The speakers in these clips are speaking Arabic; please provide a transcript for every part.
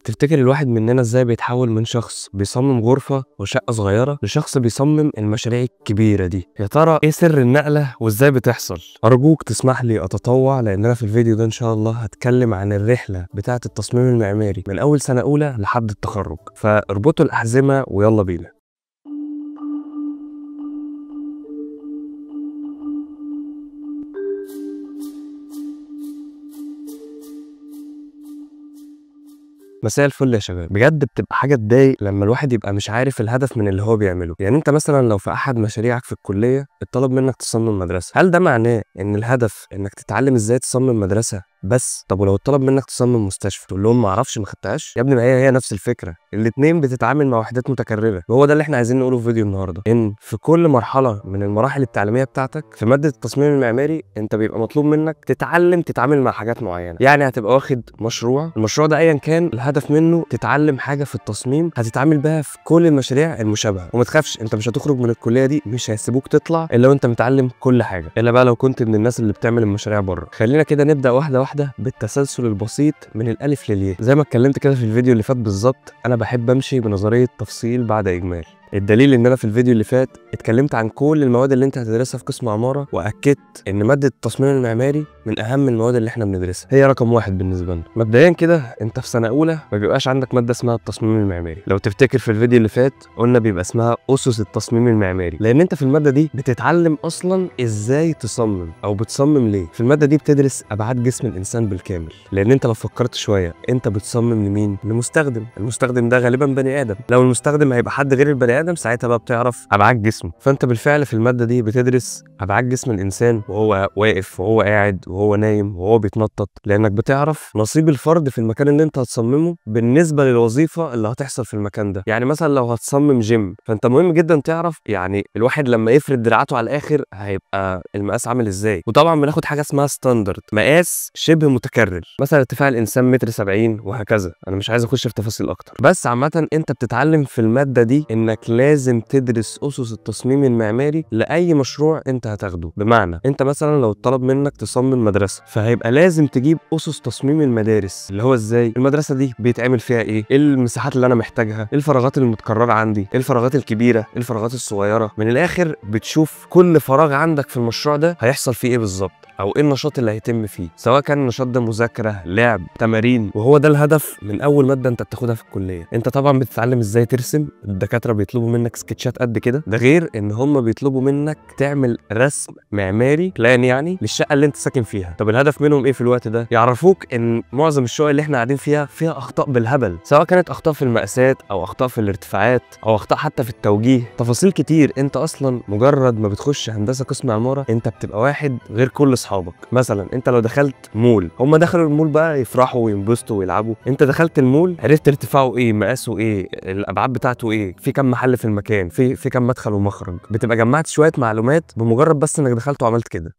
تفتكر الواحد مننا ازاي بيتحول من شخص بيصمم غرفة وشقة صغيرة لشخص بيصمم المشاريع الكبيرة دي؟ يا ترى ايه سر النقلة وازاي بتحصل؟ ارجوك تسمح لي اتطوع، لان انا في الفيديو ده ان شاء الله هتكلم عن الرحلة بتاعة التصميم المعماري من اول سنة اولى لحد التخرج، فاربطوا الاحزمة ويلا بينا. مساء الفل يا شباب. بجد بتبقى حاجه تضايق لما الواحد يبقى مش عارف الهدف من اللي هو بيعمله. يعني انت مثلا لو في احد مشاريعك في الكليه اتطلب منك تصمم مدرسه، هل ده معناه ان الهدف انك تتعلم ازاي تصمم مدرسه بس؟ طب ولو اتطلب منك تصمم مستشفى تقول لهم ما اعرفش ما خدتهاش؟ يا ابني ما هي نفس الفكره، الاتنين بتتعامل مع وحدات متكرره. وهو ده اللي احنا عايزين نقوله في فيديو النهارده، ان في كل مرحله من المراحل التعليميه بتاعتك في ماده التصميم المعماري انت بيبقى مطلوب منك تتعلم مع حاجات معينه. يعني هتبقى واخد مشروع، المشروع ده ايا كان الهدف منه تتعلم حاجه في التصميم هتتعامل بها في كل المشاريع المشابهه. وما تخافش، انت مش هتخرج من الكليه دي مش هيسيبوك تطلع الا وانت متعلم كل حاجه، الا بقى لو كنت من الناس اللي بتعمل المشاريع بره. خلينا كده نبدا واحده واحده بالتسلسل البسيط من الالف للياء. زي ما اتكلمت كده في الفيديو اللي فات بالظبط، انا بحب امشي بنظريه تفصيل بعد اجمال. الدليل ان انا في الفيديو اللي فات اتكلمت عن كل المواد اللي انت هتدرسها في قسم عماره، واكدت ان ماده التصميم المعماري من اهم المواد اللي احنا بندرسها، هي رقم واحد بالنسبه لنا. مبدئيا كده انت في سنه اولى ما بيبقاش عندك ماده اسمها التصميم المعماري. لو تفتكر في الفيديو اللي فات قلنا بيبقى اسمها اسس التصميم المعماري، لان انت في الماده دي بتتعلم اصلا ازاي تصمم او بتصمم ليه. في الماده دي بتدرس ابعاد جسم الانسان بالكامل، لان انت لو فكرت شويه انت بتصمم لمين؟ لمستخدم. المستخدم ده غالبا بني ادم، لو المستخدم هيبقى حد غير البني ادم ساعتها بقى بتعرف ابعاد جسمه. فانت بالفعل في الماده دي بتدرس ابعاد جسم الانسان وهو واقف وهو قاعد وهو نايم وهو بيتنطط، لانك بتعرف نصيب الفرد في المكان اللي انت هتصممه بالنسبه للوظيفه اللي هتحصل في المكان ده. يعني مثلا لو هتصمم جيم، فانت مهم جدا تعرف يعني الواحد لما يفرد دراعاته على الاخر هيبقى المقاس عامل ازاي. وطبعا بناخد حاجه اسمها ستاندرد، مقاس شبه متكرر، مثلا ارتفاع الانسان متر 70 وهكذا. انا مش عايز اخش في تفاصيل اكتر، بس عامه انت بتتعلم في الماده دي انك لازم تدرس اسس التصميم المعماري لاي مشروع انت هتاخده. بمعنى انت مثلا لو طلب منك تصمم مدرسه، فهيبقى لازم تجيب اسس تصميم المدارس، اللي هو ازاي المدرسه دي بيتعمل فيها ايه المساحات اللي انا محتاجها، ايه الفراغات المتكرره عندي، ايه الفراغات الكبيره، ايه الفراغات الصغيره. من الاخر بتشوف كل فراغ عندك في المشروع ده هيحصل فيه ايه بالظبط، او ايه النشاط اللي هيتم فيه، سواء كان النشاط ده مذاكره، لعب، تمارين. وهو ده الهدف من اول ماده انت بتاخدها في الكليه. انت طبعا بتتعلم ازاي ترسم، الدكاتره بيطلبوا منك سكتشات قد كده، ده غير ان هم بيطلبوا منك تعمل رسم معماري بلان يعني للشقه اللي انت ساكن فيها. طب الهدف منهم ايه في الوقت ده؟ يعرفوك ان معظم الشقق اللي احنا قاعدين فيها اخطاء بالهبل، سواء كانت اخطاء في المقاسات او اخطاء في الارتفاعات او اخطاء حتى في التوجيه، تفاصيل كتير. انت اصلا مجرد ما بتخش هندسه قسم عماره انت بتبقى واحد غير كل اصحابك. مثلا انت لو دخلت مول، هم دخلوا المول بقى يفرحوا وينبسطوا ويلعبوا، انت دخلت المول عرفت ارتفاعه ايه، مقاسه ايه، الابعاد بتاعته ايه، في كم محل في المكان، في كم مدخل ومخرج. بتبقى جمعت شويه معلومات بمجرد بس انك دخلت وعملت كده،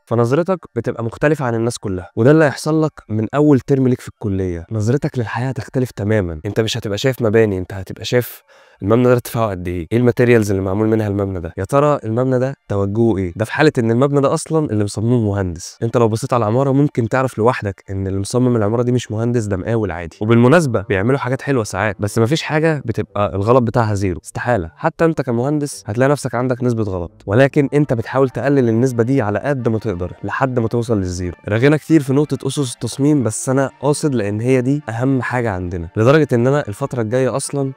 فنظرتك بتبقى مختلفة عن الناس كلها. وده اللي هيحصل لك من أول ترم ليك في الكلية. نظرتك للحياة هتختلف تماما، أنت مش هتبقى شايف مباني، أنت هتبقى شايف المبنى ده ارتفاعه قد ايه الماتيريالز اللي معمول منها المبنى ده، يا ترى المبنى ده توجهه ايه. ده في حاله ان المبنى ده اصلا اللي مصممه مهندس. انت لو بصيت على العماره ممكن تعرف لوحدك ان اللي مصمم العماره دي مش مهندس، ده مقاول عادي. وبالمناسبه بيعملوا حاجات حلوه ساعات، بس مفيش حاجه بتبقى الغلط بتاعها زيرو، استحاله. حتى انت كمهندس هتلاقي نفسك عندك نسبه غلط، ولكن انت بتحاول تقلل النسبه دي على قد ما تقدر لحد ما توصل للزيرو. رغينا كتير في نقطه اسس التصميم، بس انا قاصد لان هي دي اهم حاجه عندنا، لدرجه ان انا الفتره الجايه اصلا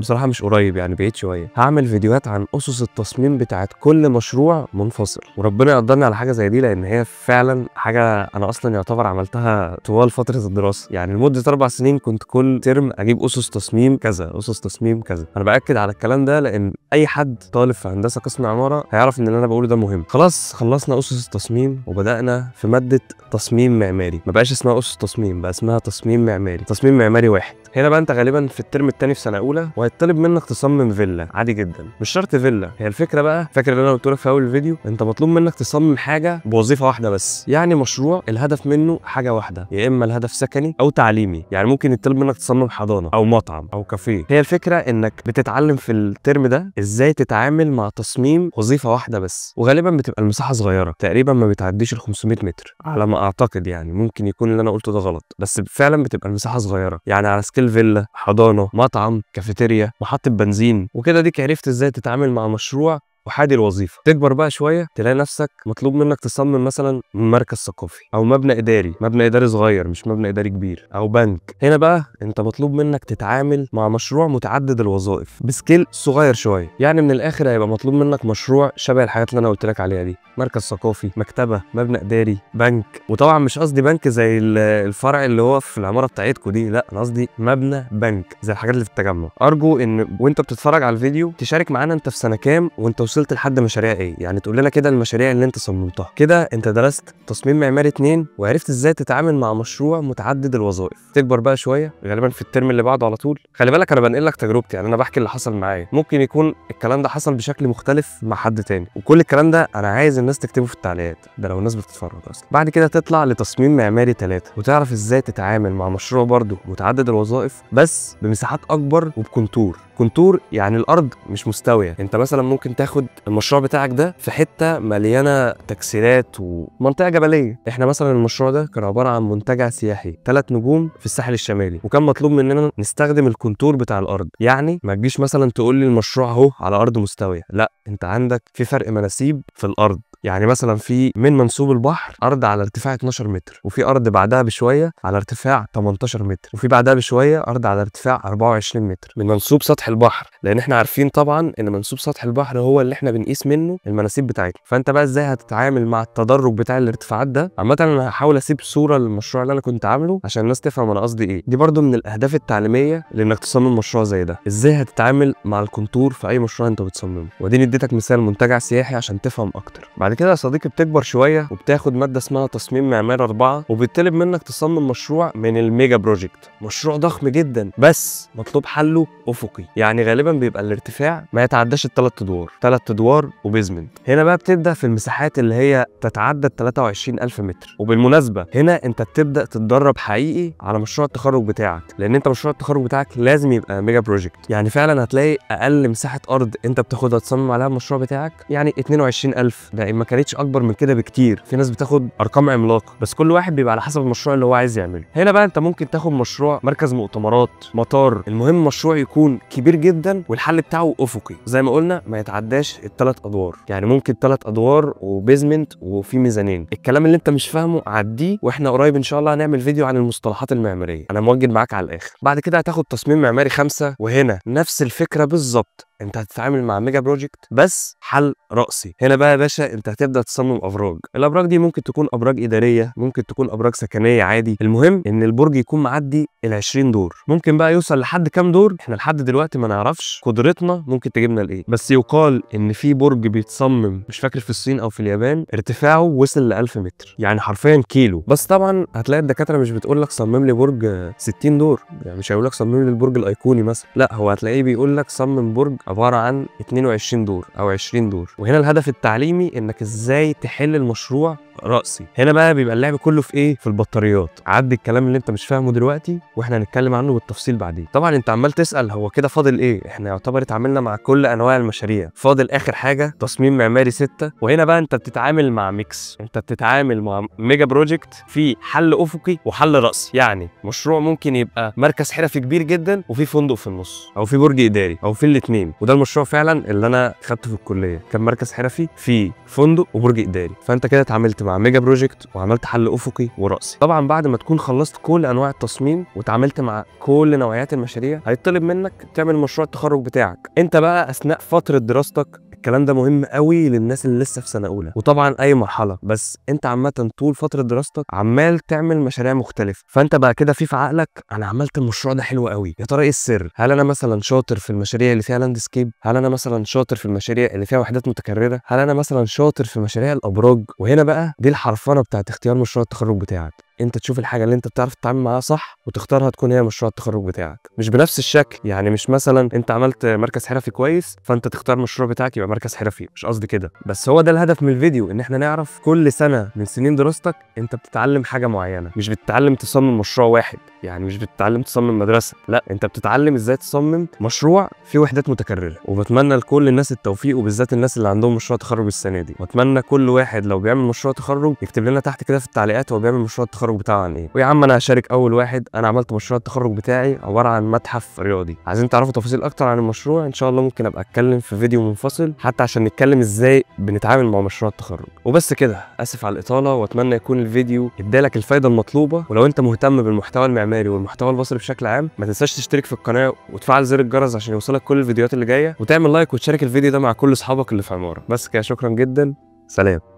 بصراحة مش قريب، يعني بعيد شوية، هعمل فيديوهات عن أسس التصميم بتاعت كل مشروع منفصل. وربنا يقدرني على حاجة زي دي، لأن هي فعلا حاجة أنا أصلا يعتبر عملتها طوال فترة الدراسة. يعني لمدة 4 سنين كنت كل ترم أجيب أسس تصميم كذا، أسس تصميم كذا. أنا بأكد على الكلام ده لأن أي حد طالب في هندسة قسم عمارة هيعرف إن اللي أنا بقوله ده مهم. خلاص خلصنا أسس التصميم وبدأنا في مادة تصميم معماري. ما بقاش اسمها أسس تصميم، بقى اسمها تصميم معماري. تصميم معماري واحد. هنا بقى انت غالبا في الترم الثاني في سنه اولى، وهيطلب منك تصمم فيلا عادي جدا. مش شرط فيلا، هي الفكره بقى، فاكر اللي انا قلت لك في اول الفيديو، انت مطلوب منك تصمم حاجه بوظيفه واحده بس، يعني مشروع الهدف منه حاجه واحده، يا اما الهدف سكني او تعليمي. يعني ممكن يطلب منك تصمم حضانه او مطعم او كافيه. هي الفكره انك بتتعلم في الترم ده ازاي تتعامل مع تصميم وظيفه واحده بس، وغالبا بتبقى المساحه صغيره، تقريبا ما بتعديش ال 500 متر على ما اعتقد. يعني ممكن يكون اللي انا قلته ده غلط، بس فعلا بتبقى المساحه صغيره، يعني على سكيل فيلا، حضانه، مطعم، كافيتيريا، محطه بنزين وكده. ديك عرفت ازاي تتعامل مع مشروع وحادي الوظيفه. تكبر بقى شويه تلاقي نفسك مطلوب منك تصمم مثلا مركز ثقافي او مبنى اداري، مبنى اداري صغير مش مبنى اداري كبير، او بنك. هنا بقى انت مطلوب منك تتعامل مع مشروع متعدد الوظائف بسكيل صغير شويه. يعني من الاخر هيبقى مطلوب منك مشروع شبه الحاجات اللي انا قلت لك عليها دي، مركز ثقافي، مكتبه، مبنى اداري، بنك. وطبعا مش قصدي بنك زي الفرع اللي هو في العماره بتاعتكم دي، لا انا قصدي مبنى بنك زي الحاجات اللي في التجمع. ارجو ان وانت بتتفرج على الفيديو تشارك معانا انت في سنه كام وانت وصلت لحد مشاريع ايه. يعني تقول لنا كده المشاريع اللي انت صممتها. كده انت درست تصميم معماري 2 وعرفت ازاي تتعامل مع مشروع متعدد الوظائف. تكبر بقى شويه غالبا في الترم اللي بعده على طول. خلي بالك انا بنقل لك تجربتي، يعني انا بحكي اللي حصل معايا، ممكن يكون الكلام ده حصل بشكل مختلف مع حد تاني، وكل الكلام ده انا عايز الناس تكتبه في التعليقات، ده لو الناس بتتفرج اصلا. بعد كده تطلع لتصميم معماري 3 وتعرف ازاي تتعامل مع مشروع برضه متعدد الوظائف بس بمساحات اكبر وبكونتور. كونتور يعني الارض مش مستويه. انت مثلا ممكن تاخد المشروع بتاعك ده في حته مليانه تكسيرات ومنطقه جبليه. احنا مثلا المشروع ده كان عباره عن منتجع سياحي 3 نجوم في الساحل الشمالي، وكان مطلوب مننا نستخدم الكونتور بتاع الارض. يعني ما تجيش مثلا تقول لي المشروع اهو على ارض مستويه، لا انت عندك في فرق مناسيب في الارض. يعني مثلا في من منسوب البحر ارض على ارتفاع 12 متر، وفي ارض بعدها بشويه على ارتفاع 18 متر، وفي بعدها بشويه ارض على ارتفاع 24 متر من منسوب سطح البحر، لان احنا عارفين طبعا ان منسوب سطح البحر هو اللي احنا بنقيس منه المناسيب بتاعتنا. فانت بقى ازاي هتتعامل مع التدرج بتاع الارتفاعات ده؟ عامه انا هحاول اسيب صوره للمشروع اللي انا كنت عامله عشان الناس تفهم انا قصدي ايه. دي برضو من الاهداف التعليميه لانك تصمم مشروع زي ده، ازاي هتتعامل مع الكونتور في اي مشروع انت بتصممه. واديني اديتك مثال منتجع سياحي عشان تفهم اكتر. بعد كده يا صديقي بتكبر شويه وبتاخد ماده اسمها تصميم معماري 4، وبيطلب منك تصمم مشروع من الميجا بروجكت، مشروع ضخم جدا بس مطلوب حله افقي. يعني غالبا بيبقى الارتفاع ما يتعداش ال3 ادوار، 3 ادوار وبيزمنت. هنا بقى بتبدا في المساحات اللي هي تتعدى 23000 متر. وبالمناسبه هنا انت بتبدا تتدرب حقيقي على مشروع التخرج بتاعك، لان انت مشروع التخرج بتاعك لازم يبقى ميجا بروجكت. يعني فعلا هتلاقي اقل مساحه ارض انت بتاخدها تصمم عليها المشروع بتاعك يعني 22000، ده ما كانتش اكبر من كده بكتير. في ناس بتاخد ارقام عملاقه، بس كل واحد بيبقى على حسب المشروع اللي هو عايز يعمله. هنا بقى انت ممكن تاخد مشروع مركز مؤتمرات، مطار، المهم مشروع يكون كبير جدا والحل بتاعه افقي، زي ما قلنا ما يتعداش ال3 ادوار. يعني ممكن 3 ادوار وبيزمنت وفي ميزانين. الكلام اللي انت مش فاهمه عديه، واحنا قريب ان شاء الله هنعمل فيديو عن المصطلحات المعماريه، انا موجد معاك على الاخر. بعد كده هتاخد تصميم معماري 5، وهنا نفس الفكره بالظبط، انت هتتعامل مع ميجا بروجكت بس حل رأسي. هنا بقى يا باشا انت هتبدا تصمم ابراج. الابراج دي ممكن تكون ابراج اداريه، ممكن تكون ابراج سكنيه عادي، المهم ان البرج يكون معدي ال20 دور. ممكن بقى يوصل لحد كام دور احنا لحد دلوقتي ما نعرفش، قدرتنا ممكن تجيبنا لايه. بس يقال ان في برج بيتصمم مش فاكر في الصين او في اليابان ارتفاعه وصل ل1000 متر، يعني حرفيا كيلو. بس طبعا هتلاقي الدكاتره مش بتقول لك صمم لي برج 60 دور، يعني مش هيقول لك صمم لي البرج الايقوني مثلا، لا هو هتلاقيه بيقول لك صمم برج عباره عن 22 دور او 20 دور. وهنا الهدف التعليمي انك ازاي تحل المشروع رأسي. هنا بقى بيبقى اللعب كله في ايه؟ في البطاريات. عدي الكلام اللي انت مش فاهمه دلوقتي واحنا هنتكلم عنه بالتفصيل بعدين. طبعا انت عمال تسأل هو كده فاضل ايه؟ احنا يعتبر اتعاملنا مع كل انواع المشاريع، فاضل اخر حاجه تصميم معماري 6. وهنا بقى انت بتتعامل مع ميكس، انت بتتعامل مع ميجا بروجكت في حل افقي وحل رأسي. يعني مشروع ممكن يبقى مركز حرفي كبير جدا وفي فندق في النص، او في برج اداري، او في الاثنين. وده المشروع فعلا اللي انا خدته في الكليه، كان مركز حرفي في فندق وبرج اداري. فانت كده اتعاملت مع ميجا بروجكت وعملت حل افقي ورأسي. طبعا بعد ما تكون خلصت كل انواع التصميم وتعاملت مع كل نوعيات المشاريع، هيطلب منك تعمل مشروع التخرج بتاعك. انت بقى اثناء فتره دراستك، الكلام ده مهم قوي للناس اللي لسه في سنه اولى، وطبعا اي مرحله، بس انت عامه طول فتره دراستك عمال تعمل مشاريع مختلفه. فانت بقى كده في عقلك انا عملت المشروع ده حلو قوي، يا ترى ايه السر؟ هل انا مثلا شاطر في المشاريع اللي فيها لاندسكيب؟ هل انا مثلا شاطر في المشاريع اللي فيها وحدات متكرره؟ هل انا مثلا شاطر في مشاريع الابراج؟ وهنا بقى دي الحرفنه بتاعت اختيار مشروع التخرج بتاعك. انت تشوف الحاجه اللي انت بتعرف تتعامل معاها صح وتختارها تكون هي مشروع التخرج بتاعك، مش بنفس الشكل. يعني مش مثلا انت عملت مركز حرفي كويس فانت تختار المشروع بتاعك يبقى مركز حرفي، مش قصدي كده. بس هو ده الهدف من الفيديو، ان احنا نعرف كل سنه من سنين دراستك انت بتتعلم حاجه معينه، مش بتتعلم تصمم مشروع واحد، يعني مش بتتعلم تصمم مدرسه، لا انت بتتعلم ازاي تصمم مشروع فيه وحدات متكرره. وبتمنى لكل الناس التوفيق، وبالذات الناس اللي عندهم مشروع تخرج السنه دي. واتمنى كل واحد لو بيعمل مشروع تخرج يكتب لنا تحت كده في التعليقات هو بيعمل مشروع التخرج بتاعه عن ايه. ويا عم انا هشارك اول واحد، انا عملت مشروع التخرج بتاعي عباره عن متحف رياضي. عايزين تعرفوا تفاصيل اكتر عن المشروع ان شاء الله ممكن ابقى اتكلم في فيديو منفصل حتى عشان نتكلم ازاي بنتعامل مع مشروع التخرج. وبس كده، اسف على الاطاله، واتمنى يكون الفيديو ادالك الفايده المطلوبه. ولو انت مهتم بالمحتوى المعماري والمحتوى البصري بشكل عام ما تنساش تشترك في القناه وتفعل زر الجرس عشان يوصلك كل الفيديوهات اللي جايه، وتعمل لايك وتشارك الفيديو ده مع كل اصحابك اللي في عماره. بس كده، شكرا جدا، سلام.